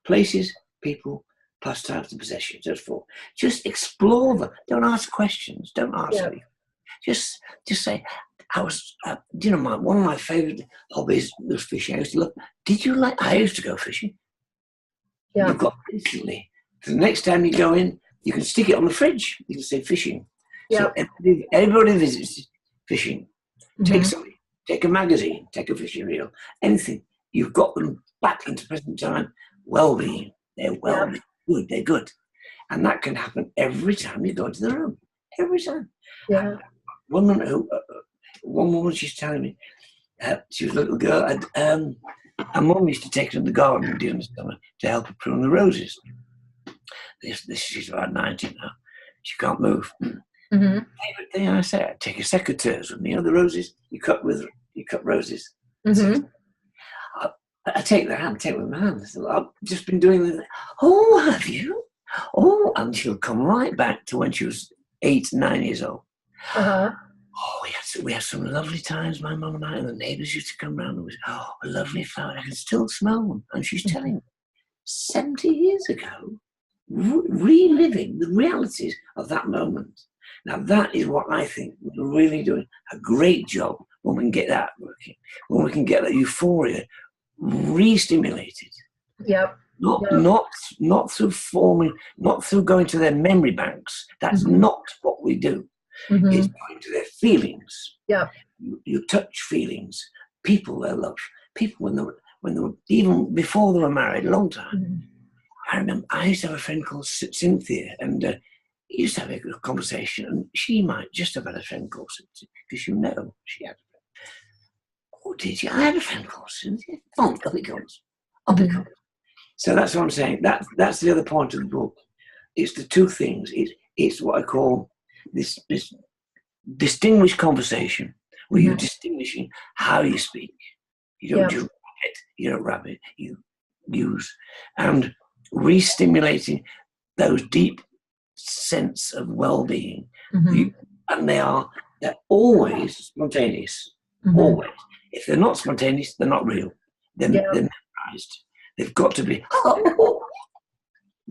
places, people, pastimes, and possessions. That's 4. Just explore them. Don't ask questions. Don't ask me. Just say, one of my favourite hobbies was fishing. I used to love. I used to go fishing. You've got instantly. The next time you go in, you can stick it on the fridge. You can say fishing. So everybody visits fishing. Take a magazine, take a fishing reel, anything. You've got them back into present time well-being. They're well-being. Good. They're good. And that can happen every time you go into the room. Every time. One woman, she's telling me, she was a little girl, and her mum used to take her in the garden during the summer to help her prune the roses. She's about 90 now. She can't move. Favorite thing I say, I take a secateurs with me. You know the roses you cut roses. I take the hand, take it with my hand. So I've just been doing this. Oh, have you? Oh, and she'll come right back to when she was 8, 9 years old. Oh, we had some lovely times, my mum and I, and the neighbours used to come round and a lovely flower. I can still smell them. And she's telling me, 70 years ago, reliving the realities of that moment. Now, that is what I think we're really doing a great job when we can get that working, when we can get that euphoria re-stimulated. Yep. Not through forming, not through going to their memory banks. That's not what we do. It's going to their feelings. Yep. You touch feelings, people they love, people when they were even before they were married, a long time. I remember I used to have a friend called Cynthia, and he used to have a good conversation, and she might just have had a friend called Cynthia, because you know she had a friend. Oh, did you? I had a friend called Cynthia. Oh, up it comes. Up it comes. So that's what I'm saying. That's the other point of the book. It's the two things. It's what I call this distinguished conversation, where you're distinguishing how you speak. You don't just rap it. You don't rap it. You use and re-stimulating those deep sense of well-being. And they're always spontaneous. Always. If they're not spontaneous, they're not real. They're memorized. They've got to be.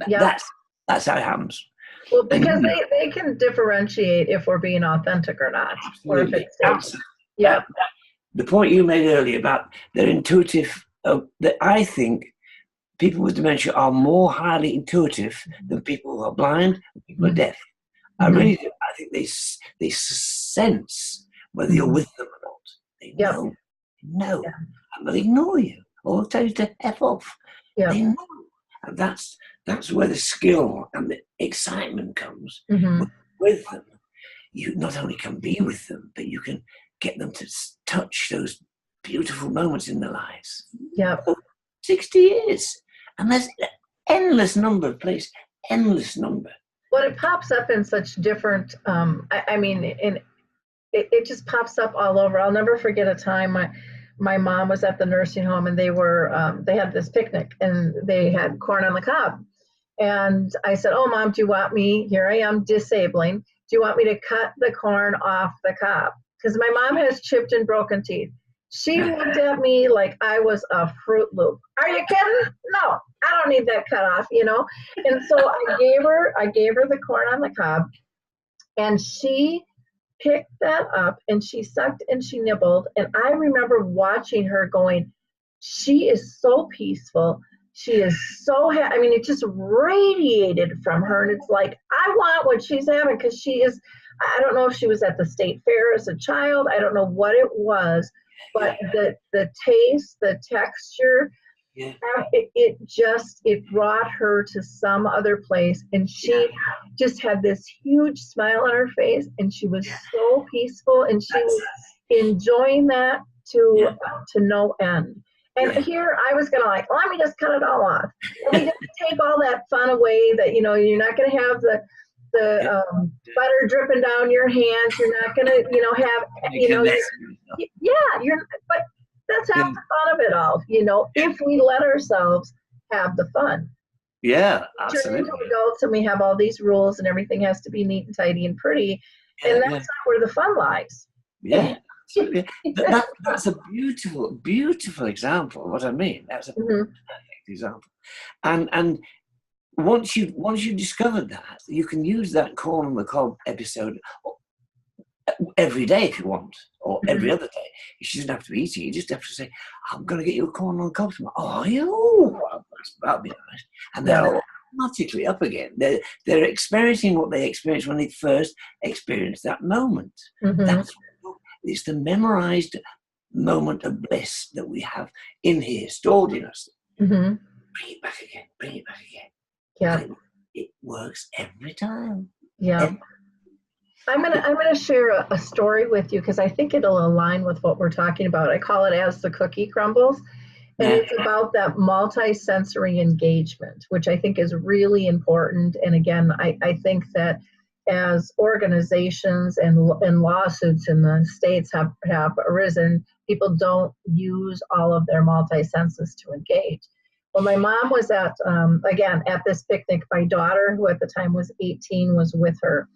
That's how it happens. Well, because they can differentiate if we're being authentic or not. Absolutely. Or if it's the point you made earlier about their intuitive, that I think people with dementia are more highly intuitive than people who are blind and people who are deaf. I really do. I think they sense whether you're with them or not. They know. And they'll ignore you or they'll tell you to F off. They know. And that's where the skill and the excitement comes. With them, you not only can be with them, but you can get them to touch those beautiful moments in their lives. 60 years. And there's an endless number of places, endless number. Well, it pops up in such different, it just pops up all over. I'll never forget a time my mom was at the nursing home, and they had this picnic, and they had corn on the cob. And I said, "Oh, Mom, do you want me, here I am disabling, do you want me to cut the corn off the cob?" Because my mom has chipped and broken teeth. She looked at me like I was a Fruit Loop. Are you kidding? No, I don't need that cut off, And so I gave her the corn on the cob, and she picked that up and she sucked and she nibbled. And I remember watching her going, she is so peaceful. She is so happy. I mean, it just radiated from her. And it's like, I want what she's having, because she is, I don't know if she was at the state fair as a child. I don't know what it was, but the taste, the texture, it brought her to some other place. And she just had this huge smile on her face, and she was so peaceful, and she was enjoying that to no end. And here I was going to let me just cut it all off. Let me just take all that fun away, that, you're not going to have the butter dripping down your hands. You're not going to, have, but that's half the fun of it all, if we let ourselves have the fun. Yeah, absolutely. Turn into adults and we have all these rules and everything has to be neat and tidy and pretty. And that's not where the fun lies. Yeah. That's a beautiful, beautiful example of what I mean. That's a perfect example. And once you discovered that, you can use that corn on the cob episode every day if you want, or every other day. You doesn't have to eat it. You just have to say, "I'm going to get you a corn on the cob tomorrow." "Oh, yeah, that'll be nice." And they're automatically up again. They're experiencing what they experienced when they first experienced that moment. It's the memorized moment of bliss that we have in here, stored in us. Bring it back again. Bring it back again. Yeah, it works every time. Yeah. I'm gonna share a story with you, because I think it'll align with what we're talking about. I call it as the cookie crumbles. And it's about that multi-sensory engagement, which I think is really important. And again, I think that as organizations and lawsuits in the states have arisen, people don't use all of their multi-senses to engage. Well, my mom was at this picnic. My daughter, who at the time was 18, was with her.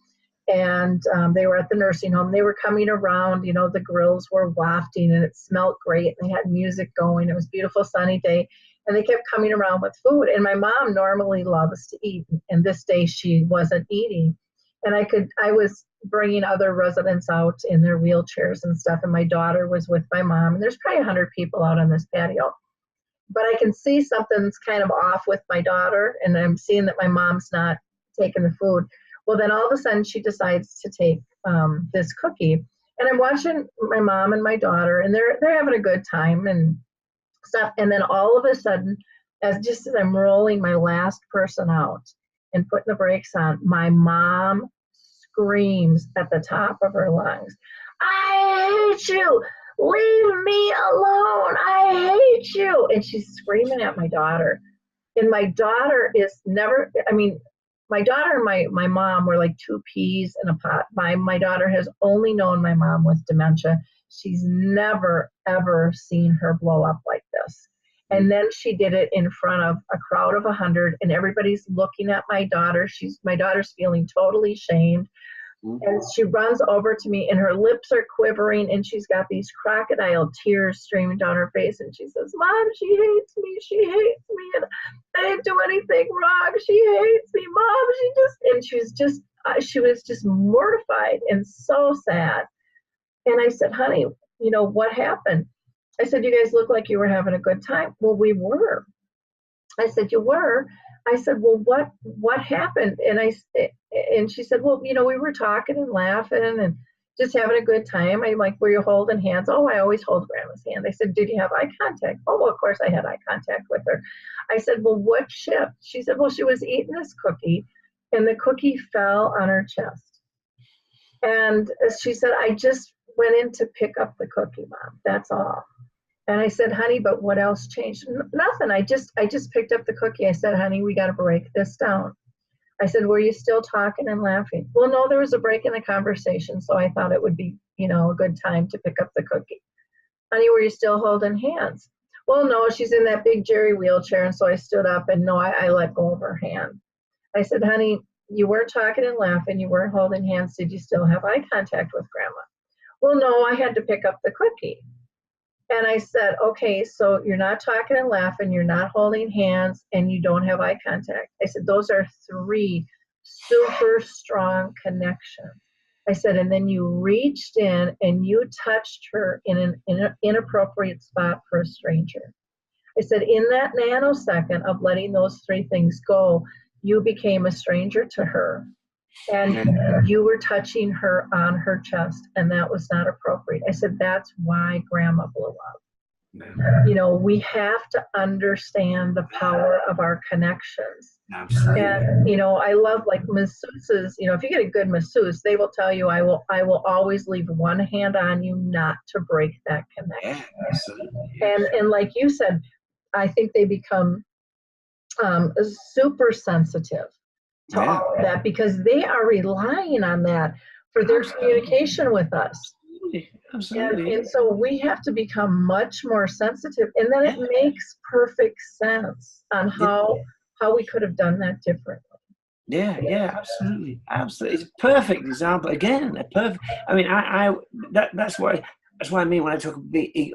And they were at the nursing home. They were coming around, the grills were wafting and it smelled great. And they had music going. It was a beautiful sunny day. And they kept coming around with food. And my mom normally loves to eat. And this day she wasn't eating. And I was bringing other residents out in their wheelchairs and stuff. And my daughter was with my mom. And there's probably 100 people out on this patio. but I can see something's kind of off with my daughter, and I'm seeing that my mom's not taking the food. Well, then all of a sudden she decides to take this cookie, and I'm watching my mom and my daughter, and they're having a good time and stuff. And then all of a sudden, as I'm rolling my last person out and putting the brakes on, my mom screams at the top of her lungs, "I hate you! Leave me alone! I hate you!" And she's screaming at my daughter. And my daughter is never, I mean, my daughter and my mom were like two peas in a pot. My daughter has only known my mom with dementia. She's never, ever seen her blow up like this. And then she did it in front of a crowd of 100, and everybody's looking at my daughter. My daughter's feeling totally shamed. And she runs over to me, and her lips are quivering, and she's got these crocodile tears streaming down her face. And she says, "Mom, she hates me. She hates me. And I didn't do anything wrong. She hates me, Mom. And she was just mortified and so sad." And I said, "Honey, what happened?" I said, "You guys look like you were having a good time." "Well, we were." I said, "You were?" I said, "Well, what happened?" And she said, "Well, we were talking and laughing and just having a good time." I'm like, "Were you holding hands?" "Oh, I always hold Grandma's hand." I said, "Did you have eye contact?" "Oh, well, of course I had eye contact with her." I said, "Well, what shift?" She said, "Well, she was eating this cookie, and the cookie fell on her chest." And she said, "I just went in to pick up the cookie, Mom. That's all." And I said, "Honey, but what else changed?" "Nothing. I just picked up the cookie." I said, "Honey, we got to break this down." I said, "Were you still talking and laughing?" "Well, no, there was a break in the conversation, so I thought it would be, a good time to pick up the cookie." "Honey, were you still holding hands?" "Well, no, she's in that big Jerry wheelchair." And so I stood up, and no, I let go of her hand. I said, "Honey, you weren't talking and laughing. You weren't holding hands. Did you still have eye contact with Grandma?" "Well, no, I had to pick up the cookie." And I said, "Okay, so you're not talking and laughing, you're not holding hands, and you don't have eye contact." I said, "Those are 3 super strong connections." I said, "And then you reached in and you touched her in an inappropriate spot for a stranger." I said, "In that nanosecond of letting those 3 things go, you became a stranger to her. And you were touching her on her chest, and that was not appropriate." I said, "That's why Grandma blew up." We have to understand the power of our connections. Absolutely. And, I love like masseuses, if you get a good masseuse, they will tell you, I will always leave one hand on you, not to break that connection. Yeah, absolutely. And like you said, I think they become super sensitive to all of that, because they are relying on that for their communication with us. Absolutely. And so we have to become much more sensitive, and then it makes perfect sense on how we could have done that differently. Yeah, absolutely. It's a perfect example. Again, I mean, that's what I mean when I talk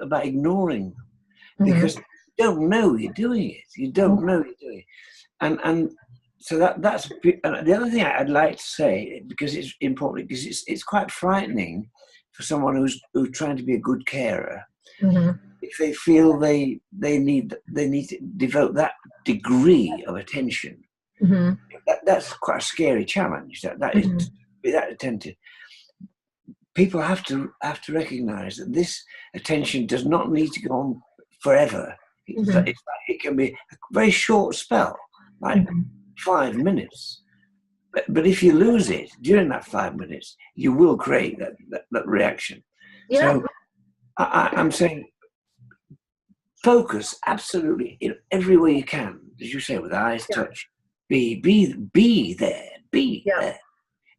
about ignoring, because you don't know you're doing it. You don't know you're doing it, and so that's the other thing I'd like to say, because it's important, because it's quite frightening for someone who's trying to be a good carer, if they feel they need to devote that degree of attention. That's quite a scary challenge. That is to be that attentive. People have to recognize that this attention does not need to go on forever. It can be a very short spell, like 5 minutes. But if you lose it during that 5 minutes, you will create that reaction. So I'm saying, focus absolutely in every way you can, as you say, with eyes, touch. Be there. Be there.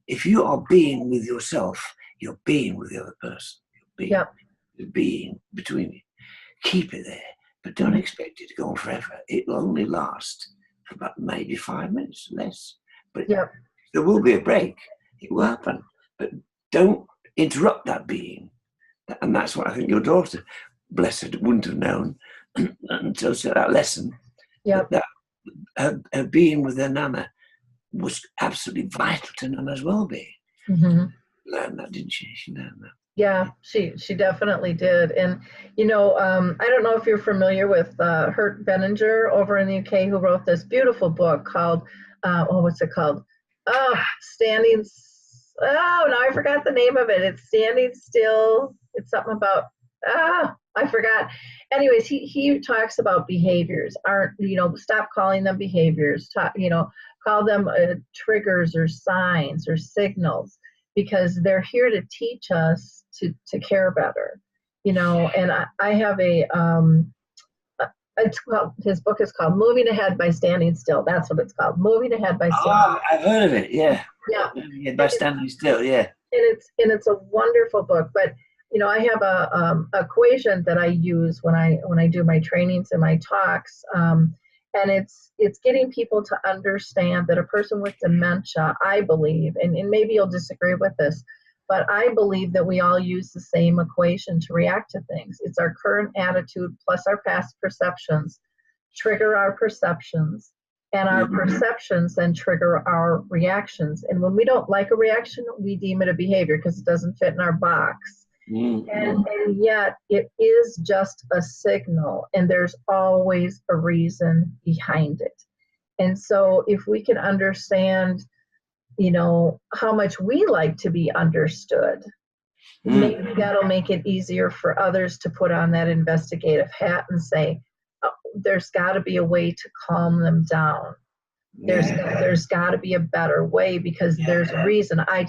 If you are being with yourself, you're being with the other person. You're being between you. Keep it there, but don't expect it to go on forever. It will only last for about maybe 5 minutes, less. But there will be a break. It will happen. But don't interrupt that being. And that's what I think your daughter, bless her, wouldn't have known until that lesson. That her being with her Nana was absolutely vital to Nana's well-being. Learned that, didn't she? She learned that. Yeah, she definitely did. And I don't know if you're familiar with Hurt Benninger over in the UK, who wrote this beautiful book called what's it called? Oh, now I forgot the name of it. It's Standing Still. It's something about I forgot. Anyways, he talks about behaviors. Stop calling them behaviors. Call them triggers or signs or signals, because they're here to teach us to care better. And I have his book is called Moving Ahead by Standing Still. That's what it's called. Moving Ahead by Standing Still. I've heard of it, yeah. Yeah. By Standing Still, yeah. And it's a wonderful book. But I have a equation that I use when I do my trainings and my talks. And it's getting people to understand that a person with dementia, I believe, and maybe you'll disagree with this, but I believe that we all use the same equation to react to things. It's our current attitude plus our past perceptions trigger our perceptions, and our perceptions then trigger our reactions. And when we don't like a reaction, we deem it a behavior because it doesn't fit in our box. And yet it is just a signal, and there's always a reason behind it. And so if we can understand, how much we like to be understood, maybe that'll make it easier for others to put on that investigative hat and say, oh, there's got to be a way to calm them down. There's got to be a better way, because there's a reason. I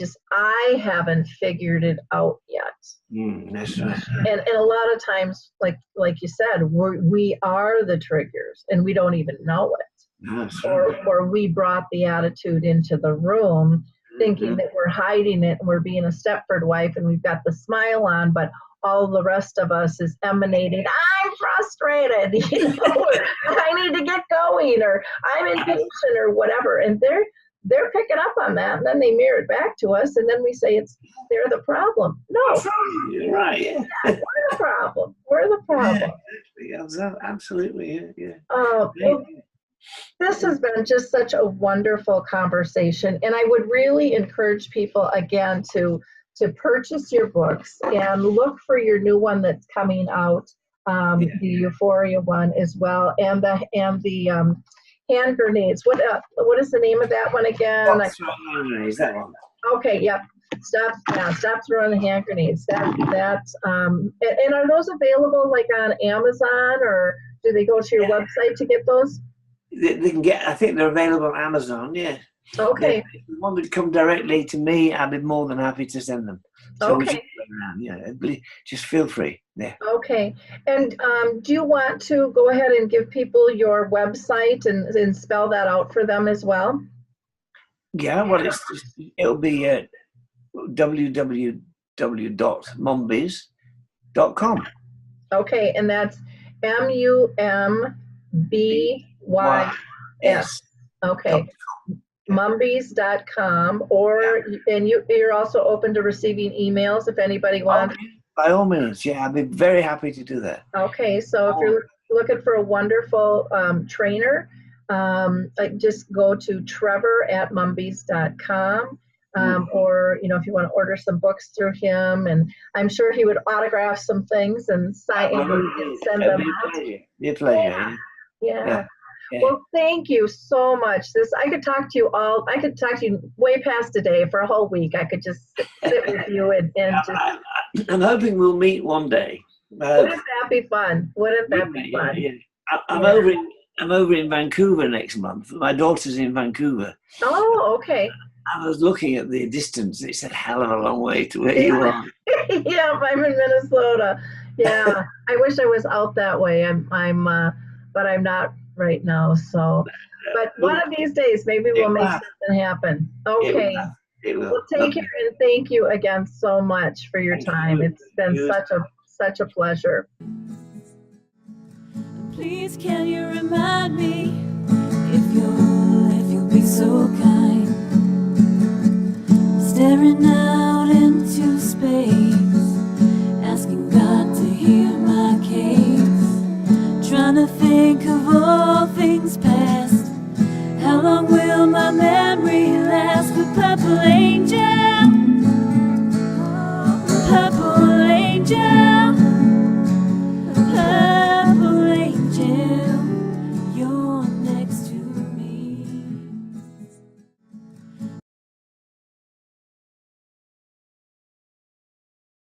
haven't figured it out yet. That's right. And a lot of times, like you said, we are the triggers and we don't even know it. Or we brought the attitude into the room thinking that we're hiding it and we're being a Stepford wife and we've got the smile on, but all the rest of us is emanating, I'm frustrated, I need to get going, or I'm impatient, or whatever. And they're picking up on that, and then they mirror it back to us, and then we say they're the problem. No. You're right, yeah. We're the problem. We're the problem. Yeah, absolutely, yeah. Well, this has been just such a wonderful conversation, and I would really encourage people, again, to purchase your books and look for your new one that's coming out, the Euphoria one as well, and the hand grenades. What is the name of that one again? Hand grenades, that one. Okay, yep. Stop throwing the hand grenades. And are those available like on Amazon, or do they go to your website to get those? They can get. I think they're available on Amazon. Yeah. Okay. If you want to come directly to me, I'd be more than happy to send them. So okay. Just feel free. Yeah. Okay. And do you want to go ahead and give people your website and spell that out for them as well? Yeah. Well, it'll be www.mumbys.com. Okay, and that's MUMBYS. Okay. Mumbys.com, and you're also open to receiving emails if anybody wants. By all means, yeah, I'd be very happy to do that. Okay, so if you're looking for a wonderful trainer, just go to trevor@mumbys.com, or if you want to order some books through him, and I'm sure he would autograph some things and sign and send them out. Be a pleasure. Yeah. Well, thank you so much. I could talk to you way past today for a whole week. I could just sit with you and just. I'm hoping we'll meet one day. Wouldn't that be fun? Wouldn't that be fun? Yeah. I'm over in Vancouver next month. My daughter's in Vancouver. Oh, okay. I was looking at the distance. It's a hell of a long way to where you are. Yeah, I'm in Minnesota. Yeah, I wish I was out that way. But I'm not right now. So, but one of these days, maybe we'll make something happen. Okay. It will. Well, take care, and thank you again so much for your time. It's been such a pleasure. Please, can you remind me if you'll be so kind, staring out into space, asking God to hear my case, trying to think of all things past. How long will my memory last? The purple angel